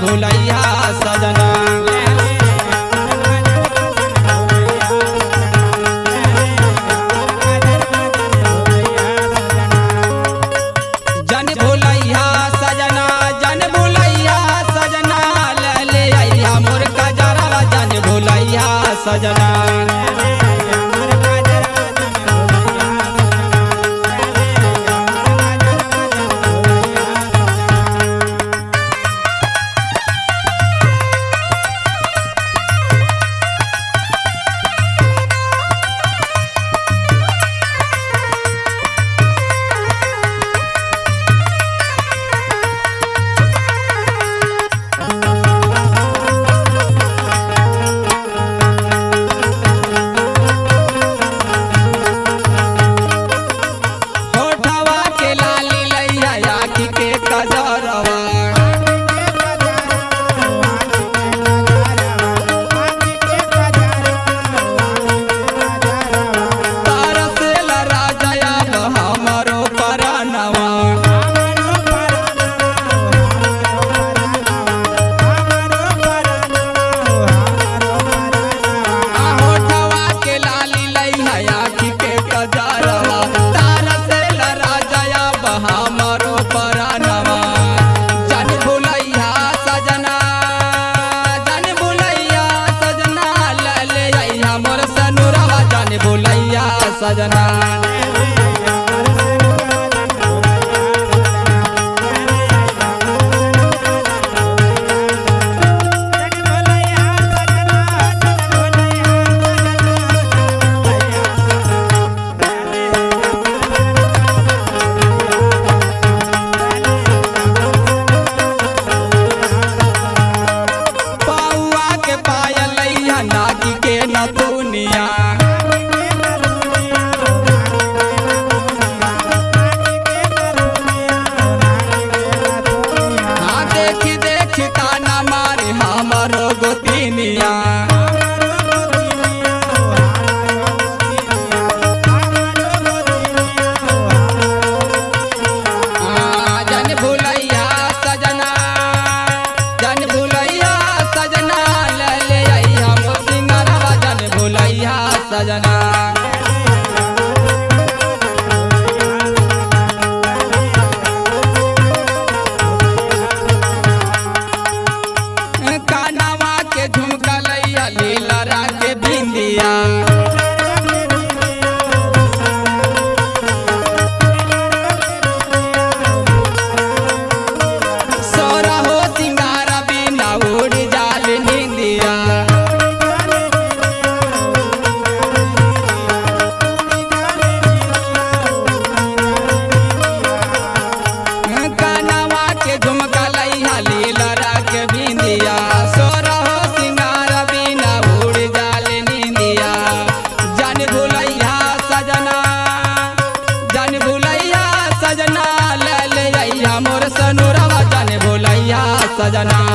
भुलैया सजना। जन भुलैया सजना जन भुलैया सजना ले आइया मोर कजरवा जन भुलैया सजना। सजना पौआ के पायल नाकी के नथुनिया गोतिनिया जन भुलैया सजना जन भुलैया सजना ले आइया मोर सिंगरवा जन भुलैया सजना। झुमका लैया लीला राके बिंदिया सोरा हो सिंगारा बिना उड़ जाल निंदिया। कानवा के झुमका लैया लीला राके बिंदिया सोरा सजना ले आइया मोर सनुरवा जन भुलैया सजना।